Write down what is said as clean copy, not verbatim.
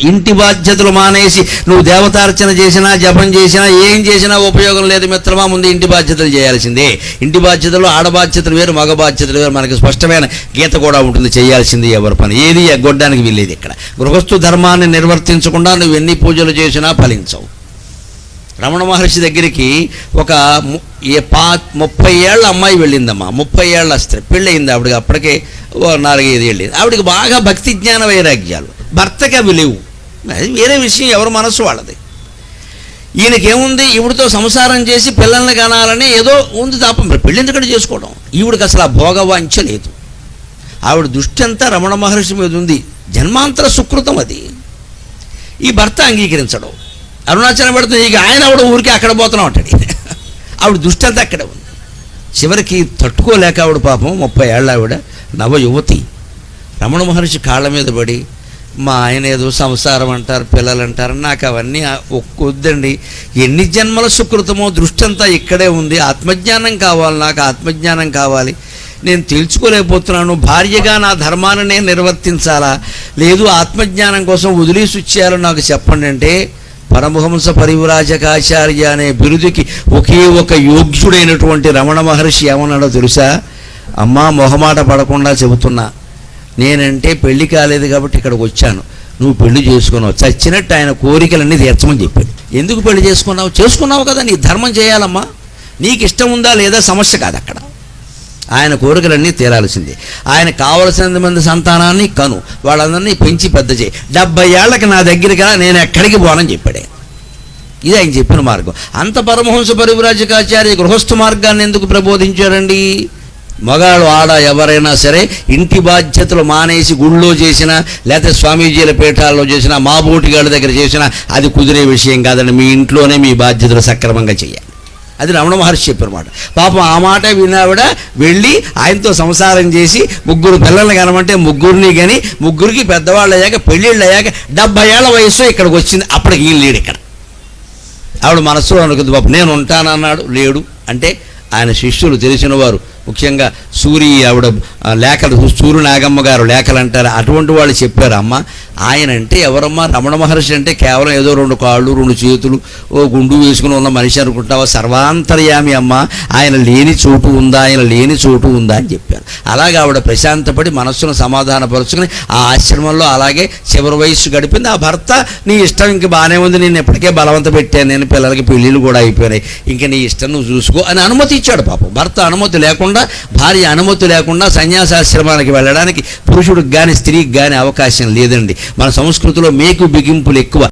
ఇంటి బాధ్యతలు మానేసి నువ్వు దేవతార్చన చేసినా జపం చేసినా ఏం చేసినా ఉపయోగం లేదు మిత్రమా. ముందు ఇంటి బాధ్యతలు చేయాల్సిందే. ఇంటి బాధ్యతలు ఆడబాధ్యతలు వేరు, మగ బాధ్యతలు వేరు. మనకి స్పష్టమైన గీత కూడా ఉంటుంది. చేయాల్సింది ఎవరి పని, ఏది ఎగ్గొట్టడానికి వీల్లేదు. ఇక్కడ గృహస్థు ధర్మాన్ని నిర్వర్తించకుండా నువ్వు ఎన్ని పూజలు చేసినా ఫలించవు. రమణ మహర్షి దగ్గరికి ఒక 30 ఏళ్ల అమ్మాయి వెళ్ళిందమ్మా. 30 ఏళ్ల స్త్రీ పెళ్ళయింది ఆవిడకి. అప్పటికే 4-5 ఏళ్ళు. ఆవిడకి బాగా భక్తి జ్ఞాన వైరాగ్యాలు. భర్తకి అవి లేవు. అది వేరే విషయం, ఎవరి మనసు వాళ్ళది. ఈయనకేముంది, ఈవిడితో సంసారం చేసి పిల్లల్ని కనాలని ఏదో ఉంది తాపం. పెళ్ళెందుకంటే చేసుకోవడం. ఈవిడికి అసలు ఆ భోగవాంఛ లేదు. ఆవిడ దృష్టి అంతా రమణ మహర్షి మీద ఉంది. జన్మాంతర సుకృతం అది. ఈ భర్త అంగీకరించడం. అరుణాచలం పెడుతుంది. ఇక ఆయన ఆవిడ ఊరికి అక్కడ పోతున్నాం అంటాడు. ఆవిడ దృష్టి అంతా అక్కడే ఉంది. చివరికి తట్టుకోలేక ఆవిడ పాపం 30 ఏళ్ళ ఆవిడ నవ యువతి రమణ మహర్షి కాళ్ళ మీద పడి, మా ఆయన ఏదో సంసారం అంటారు, పిల్లలు అంటారు, నాకు అవన్నీ ఒక్కొద్దండి. ఎన్ని జన్మల సుకృతమో దృష్టి అంతా ఇక్కడే ఉంది. ఆత్మజ్ఞానం కావాలి, నాకు ఆత్మజ్ఞానం కావాలి. నేను తెలుసుకోలేకపోతున్నాను. భార్యగా నా ధర్మాన్ని నేను నిర్వర్తించాలా, లేదు ఆత్మజ్ఞానం కోసం వదిలేసి వచ్చేయాలో నాకు చెప్పండి అంటే, పరమహంస పరివ్రాజకాచార్య అనే బిరుదుకి ఒకే ఒక యోగ్యుడైనటువంటి రమణ మహర్షి ఏమన్నాడో తెలుసా? అమ్మా, మొహమాట పడకుండా చెబుతున్నా, నేనంటే పెళ్లి కాలేదు కాబట్టి ఇక్కడికి వచ్చాను. నువ్వు పెళ్లి చేసుకున్నావు, చచ్చినట్టు ఆయన కోరికలన్నీ తీర్చమని చెప్పాడు. ఎందుకు పెళ్లి చేసుకున్నావు? చేసుకున్నావు కదా, నీ ధర్మం చేయాలమ్మా. నీకు ఇష్టం ఉందా లేదా సమస్య కాదు అక్కడ. ఆయన కోరికలన్నీ తీరాల్సిందే. ఆయన కావలసినంత మంది సంతానాన్ని కను, వాళ్ళందరినీ పెంచి పెద్ద చేయి. 70 ఏళ్ళకి నా దగ్గరికి నేను ఎక్కడికి పోనని చెప్పాడే. ఇది ఆయన చెప్పిన మార్గం. అంత పరమహంస పరివ్రాజకాచార్య గృహస్థ మార్గాన్ని ఎందుకు ప్రబోధించారండి? మగాడు ఆడ ఎవరైనా సరే ఇంటి బాధ్యతలు మానేసి గుళ్ళో చేసినా, లేకపోతే స్వామీజీల పీఠాల్లో చేసినా, మా బోటిగాళ్ళ దగ్గర చేసినా అది కుదిరే విషయం కాదండి. మీ ఇంట్లోనే మీ బాధ్యతలు సక్రమంగా చేయాలి. అది రమణ మహర్షి చెప్పినమాట. పాపం ఆ మాట వినావిడ వెళ్ళి ఆయనతో సంసారం చేసి 3 పిల్లల్ని కనమంటే 3 కానీ 3కి పెద్దవాళ్ళు అయ్యాక పెళ్ళిళ్ళు అయ్యాక 70 ఏళ్ల వయసు ఇక్కడికి వచ్చింది. అప్పటికి ఈయన లేడు ఇక్కడ. ఆవిడ మనసులో అనుకుంది, పాపం నేను ఉంటానన్నాడు, లేడు. అంటే ఆయన శిష్యులు తెలిసిన వారు, ముఖ్యంగా ఆవిడ లేఖలు, సూర్య నాగమ్మ గారు లేఖలు అంటారు, అటువంటి వాళ్ళు చెప్పారు, అమ్మ ఆయన అంటే ఎవరమ్మా? రమణ మహర్షి అంటే కేవలం ఏదో 2 కాళ్ళు 2 చేతులు ఓ గుండు వేసుకుని ఉన్న మనిషి అనుకుంటావా? సర్వాంతర్యామి అమ్మ. ఆయన లేని చోటు ఉందా, ఆయన లేని చోటు ఉందా అని చెప్పారు. అలాగే ఆవిడ ప్రశాంతపడి మనస్సును సమాధానపరుచుకుని ఆ ఆశ్రమంలో అలాగే చివరి వయస్సు గడిపింది. ఆ భర్త, నీ ఇష్టం ఇంక బాగానే ఉంది, నేను ఎప్పటికే బలవంత పెట్టాను, నేను పిల్లలకి పెళ్ళిళ్ళు కూడా అయిపోయినాయి, ఇంక నీ ఇష్టం నువ్వు చూసుకో అని అనుమతి ఇచ్చాడు. పాపం భర్త అనుమతి లేకుండా, భార్య అనుమతి లేకుండా సన్యాసాశ్రమానికి వెళ్ళడానికి పురుషుడికి కానీ స్త్రీకి కానీ అవకాశం లేదండి. మన సంస్కృతిలో మేకు బిగింపులు ఎక్కువ.